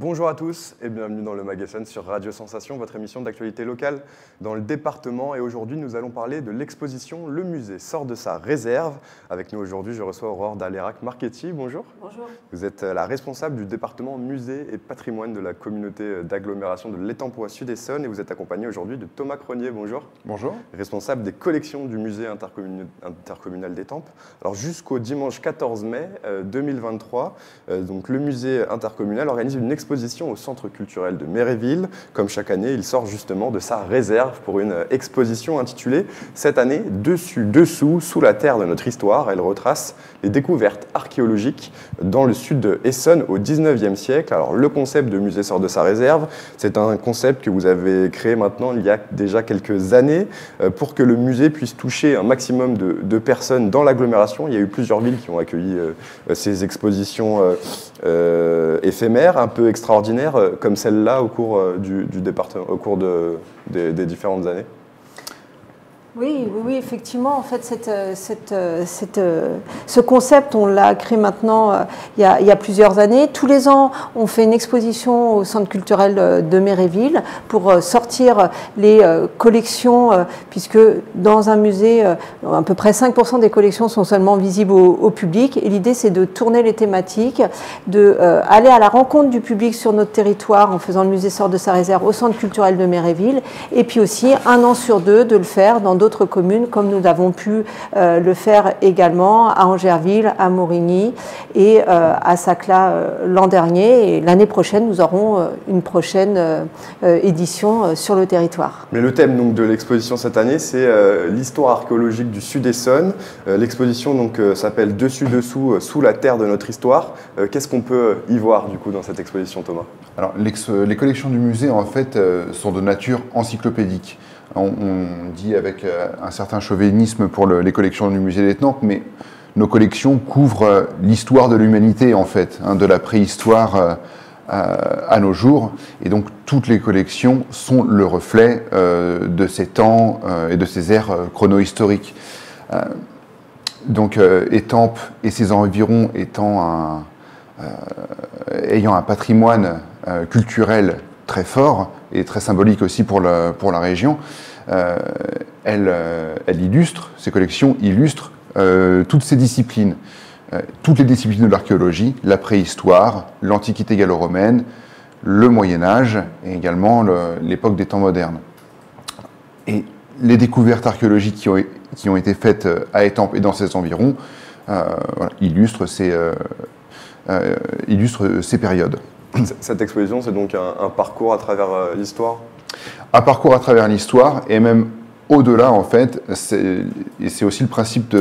Bonjour à tous et bienvenue dans le Mag FM sur Radio Sensation, votre émission d'actualité locale dans le département. Et aujourd'hui, nous allons parler de l'exposition Le musée sort de sa réserve. Avec nous aujourd'hui, je reçois Aurore Dalérac-Marchetti. Bonjour. Bonjour. Vous êtes la responsable du département musée et patrimoine de la communauté d'agglomération de l'Étampes Sud-Essonne et vous êtes accompagné aujourd'hui de Thomas Cronier. Bonjour. Bonjour. Responsable des collections du musée intercommunal d'Étampes. Alors jusqu'au dimanche 14 mai 2023, donc le musée intercommunal organise une exposition au centre culturel de Méréville. Comme chaque année, il sort justement de sa réserve pour une exposition intitulée cette année Dessus, dessous, sous la terre de notre histoire. Elle retrace les découvertes archéologiques dans le sud de Essonne au 19e siècle. Alors le concept de musée sort de sa réserve, c'est un concept que vous avez créé maintenant il y a déjà quelques années pour que le musée puisse toucher un maximum de personnes dans l'agglomération. Il y a eu plusieurs villes qui ont accueilli ces expositions éphémères, un peu extraordinaires, comme celle-là au cours du département, au cours des différentes années. Oui, effectivement. En fait, ce concept, on l'a créé maintenant il y a plusieurs années. Tous les ans, on fait une exposition au centre culturel de Méréville pour sortir les collections, puisque dans un musée, à peu près 5% des collections sont seulement visibles au public. Et l'idée, c'est de tourner les thématiques, d'aller à la rencontre du public sur notre territoire en faisant le musée sort de sa réserve au centre culturel de Méréville. Et puis aussi, un an sur deux, de le faire dans d'autres communes, comme nous avons pu le faire également à Angerville, à Morigny et à Saclay l'an dernier. Et l'année prochaine, nous aurons une prochaine édition sur le territoire. Mais le thème donc, de l'exposition cette année, c'est l'histoire archéologique du Sud-Essonne. L'exposition s'appelle Dessus, dessous, sous la terre de notre histoire. Qu'est-ce qu'on peut y voir du coup dans cette exposition, Thomas? Alors, les collections du musée, en fait, sont de nature encyclopédique. On dit avec un certain chauvinisme pour les collections du musée d'Étampes, mais nos collections couvrent l'histoire de l'humanité, en fait, de la préhistoire à nos jours. Et donc, toutes les collections sont le reflet de ces temps et de ces ères chrono-historiques. Donc, Étampes et ses environs ayant un patrimoine culturel très fort et très symbolique aussi pour la région, ces collections illustrent toutes ces disciplines, toutes les disciplines de l'archéologie, la préhistoire, l'Antiquité gallo-romaine, le Moyen-Âge et également l'époque des temps modernes. Et les découvertes archéologiques qui ont été faites à Étampes et dans ses environs illustrent ces périodes. Cette exposition, c'est donc un parcours à travers l'histoire? Un parcours à travers l'histoire, et même au-delà, en fait, et c'est aussi le principe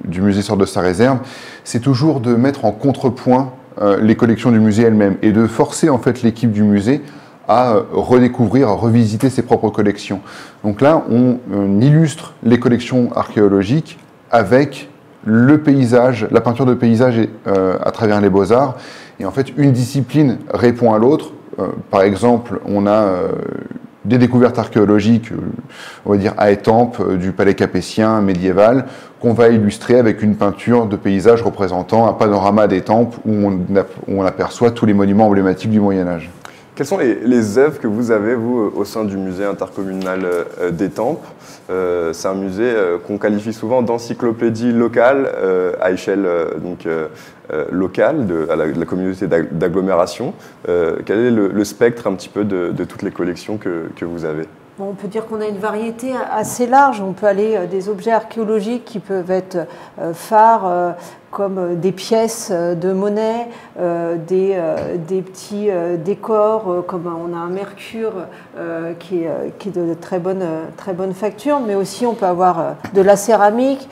du musée sort de sa réserve, c'est toujours de mettre en contrepoint les collections du musée elles-mêmes, et de forcer en fait l'équipe du musée à redécouvrir, à revisiter ses propres collections. Donc là, on illustre les collections archéologiques avec le paysage, la peinture de paysage à travers les beaux-arts. Et en fait, une discipline répond à l'autre. Par exemple, on a des découvertes archéologiques, on va dire à Étampes, du palais capétien médiéval, qu'on va illustrer avec une peinture de paysage représentant un panorama d'Étampes où on aperçoit tous les monuments emblématiques du Moyen-Âge. Quelles sont les œuvres que vous avez, vous, au sein du musée intercommunal d'Étampes? C'est un musée qu'on qualifie souvent d'encyclopédie locale à échelle locale de la communauté d'agglomération. Quel est le spectre un petit peu de toutes les collections que vous avez? Bon, on peut dire qu'on a une variété assez large. On peut aller des objets archéologiques qui peuvent être phares, comme des pièces de monnaie, des petits décors, comme on a un mercure qui est de très bonne facture, mais aussi on peut avoir de la céramique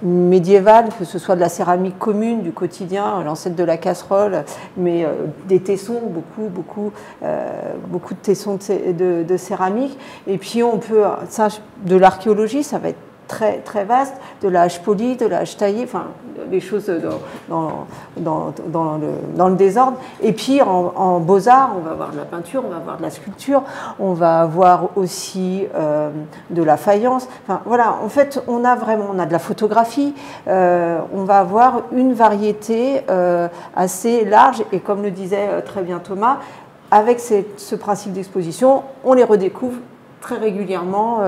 médiévale, que ce soit de la céramique commune du quotidien, l'ancêtre de la casserole, mais des tessons, beaucoup de tessons de céramique. Et puis on peut, ça, de l'archéologie, ça va être très, très vaste, de la hache polie, de la hache taillée, enfin, les choses dans le désordre. Et puis en beaux-arts, on va avoir de la peinture, on va avoir de la sculpture, on va avoir aussi de la faïence. Enfin, voilà, en fait, on a de la photographie, on va avoir une variété assez large, et comme le disait très bien Thomas, avec ce principe d'exposition, on les redécouvre très régulièrement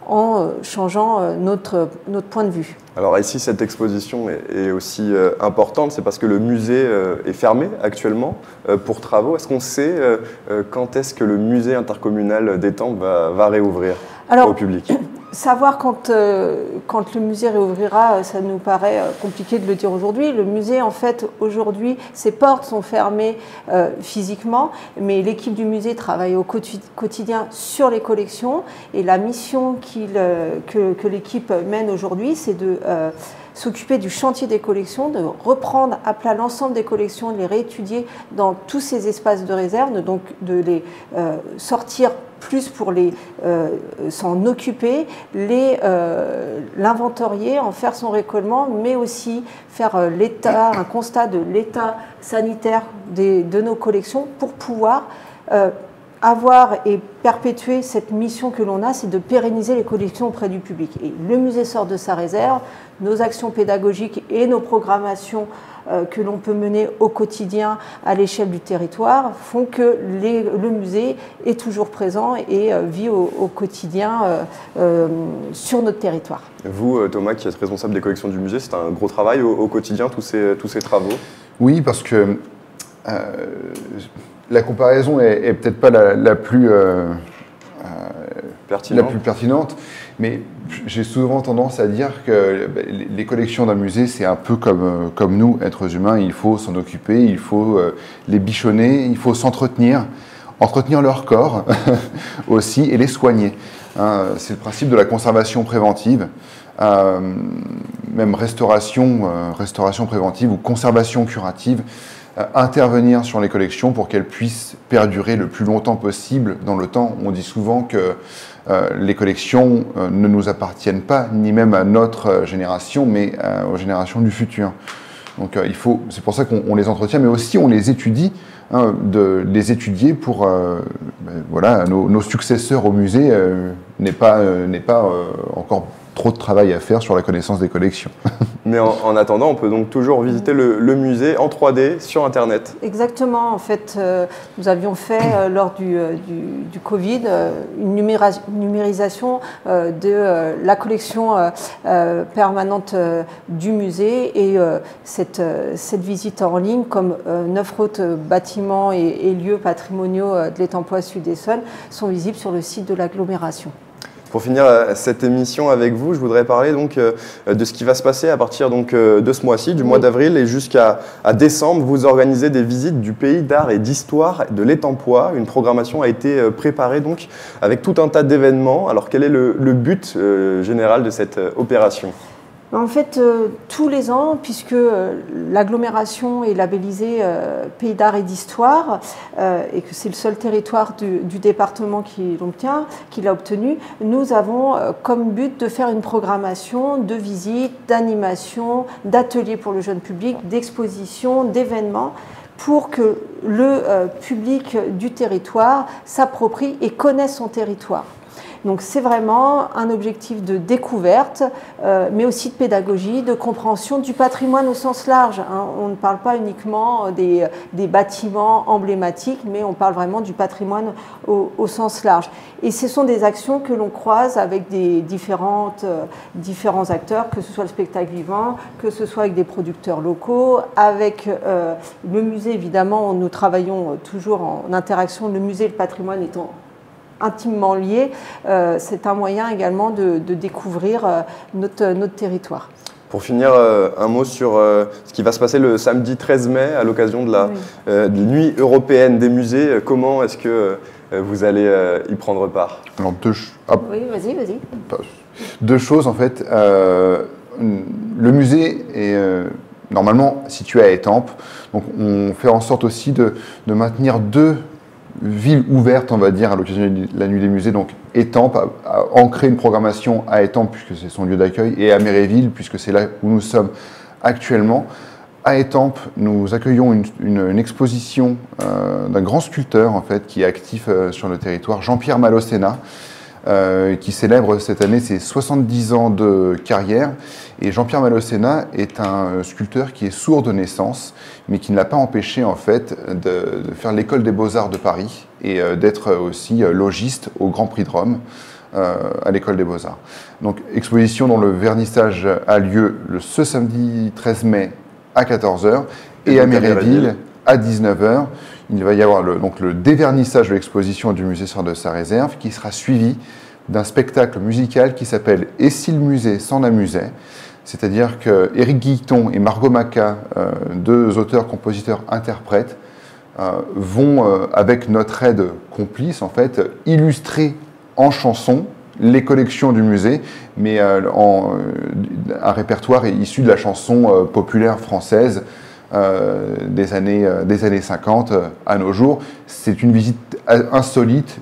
en changeant notre point de vue. Alors ici, cette exposition est aussi importante, c'est parce que le musée est fermé actuellement pour travaux. Est-ce qu'on sait quand est-ce que le musée intercommunal d'Étampes va réouvrir au public ? Savoir quand le musée réouvrira, ça nous paraît compliqué de le dire aujourd'hui. Le musée, en fait, aujourd'hui, ses portes sont fermées physiquement, mais l'équipe du musée travaille au quotidien sur les collections. Et la mission que l'équipe mène aujourd'hui, c'est de s'occuper du chantier des collections, de reprendre à plat l'ensemble des collections, de les réétudier dans tous ces espaces de réserve, donc de les sortir plus pour s'en occuper, l'inventorier, en faire son récollement, mais aussi faire un constat de l'état sanitaire de nos collections pour pouvoir avoir et perpétuer cette mission que l'on a, c'est de pérenniser les collections auprès du public. Et le musée sort de sa réserve, nos actions pédagogiques et nos programmations que l'on peut mener au quotidien à l'échelle du territoire font que le musée est toujours présent et vit au quotidien sur notre territoire. Vous, Thomas, qui êtes responsable des collections du musée, c'est un gros travail au quotidien, tous ces travaux? Oui, parce que la comparaison est peut-être pas la plus pertinente, mais j'ai souvent tendance à dire que les collections d'un musée, c'est un peu comme nous, êtres humains. Il faut s'en occuper, il faut les bichonner, il faut entretenir leur corps aussi et les soigner. C'est le principe de la conservation préventive, même restauration préventive ou conservation curative. Intervenir sur les collections pour qu'elles puissent perdurer le plus longtemps possible dans le temps. On dit souvent que les collections ne nous appartiennent pas, ni même à notre génération, mais aux générations du futur. Donc c'est pour ça qu'on les entretient, mais aussi on les étudie, de les étudier pour voilà, nos successeurs au musée n'est pas encore trop de travail à faire sur la connaissance des collections. Mais en attendant, on peut donc toujours visiter le musée en 3D sur Internet. Exactement. En fait, nous avions fait, lors du Covid, une numérisation de la collection permanente du musée. Et cette visite en ligne, comme 9 autres bâtiments et lieux patrimoniaux de l'Étampois Sud-Essonne, sont visibles sur le site de l'agglomération. Pour finir cette émission avec vous, je voudrais parler donc de ce qui va se passer à partir donc de ce mois-ci, du mois d'avril et jusqu'à décembre. Vous organisez des visites du pays d'art et d'histoire de l'Étampois. Une programmation a été préparée donc avec tout un tas d'événements. Alors quel est le but général de cette opération ? En fait, tous les ans, puisque l'agglomération est labellisée Pays d'art et d'histoire, et que c'est le seul territoire du département qui l'a obtenu, nous avons comme but de faire une programmation de visites, d'animations, d'ateliers pour le jeune public, d'expositions, d'événements, pour que le public du territoire s'approprie et connaisse son territoire. Donc c'est vraiment un objectif de découverte, mais aussi de pédagogie, de compréhension du patrimoine au sens large. On ne parle pas uniquement des bâtiments emblématiques, mais on parle vraiment du patrimoine au sens large. Et ce sont des actions que l'on croise avec des différents acteurs, que ce soit le spectacle vivant, que ce soit avec des producteurs locaux, avec le musée évidemment, où nous travaillons toujours en interaction, le musée et le patrimoine étant intimement liés, c'est un moyen également de découvrir notre territoire. Pour finir, un mot sur ce qui va se passer le samedi 13 mai à l'occasion de la Nuit européenne des musées. Comment est-ce que vous allez y prendre part ? Alors, oui, vas-y. Deux choses en fait. Le musée est normalement situé à Étampes, donc on fait en sorte aussi de maintenir deux ville ouverte, on va dire, à l'occasion de la Nuit des musées, donc Étampes, a ancré une programmation à Étampes, puisque c'est son lieu d'accueil, et à Méréville, puisque c'est là où nous sommes actuellement. À Étampes, nous accueillons une exposition d'un grand sculpteur, en fait, qui est actif sur le territoire, Jean-Pierre Malocena, qui célèbre cette année ses 70 ans de carrière. Et Jean-Pierre Malocena est un sculpteur qui est sourd de naissance, mais qui ne l'a pas empêché en fait de faire l'école des Beaux-Arts de Paris et d'être aussi logiste au Grand Prix de Rome à l'école des Beaux-Arts. Donc exposition dont le vernissage a lieu ce samedi 13 mai à 14h et à Méréville à 19h. Il va y avoir le dévernissage de l'exposition du musée Sœurs de sa Réserve qui sera suivi d'un spectacle musical qui s'appelle « Et si le musée s'en amusait ?» C'est-à-dire que Éric Guilleton et Margot Maca, deux auteurs, compositeurs, interprètes, vont, avec notre aide complice, en fait, illustrer en chanson les collections du musée, mais un répertoire issu de la chanson populaire française des années 50 à nos jours. C'est une visite insolite,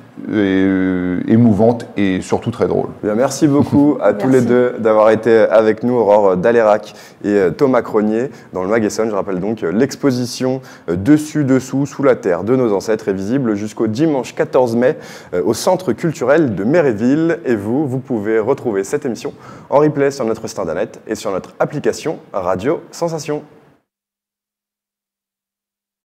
émouvante et surtout très drôle. Bien, merci beaucoup à tous les deux d'avoir été avec nous, Aurore Dalérac et Thomas Cronier, dans le Mag Essonne. Je rappelle donc l'exposition Dessus, dessous, sous la terre de nos ancêtres est visible jusqu'au dimanche 14 mai au Centre culturel de Méréville. Et vous pouvez retrouver cette émission en replay sur notre site internet et sur notre application Radio Sensation.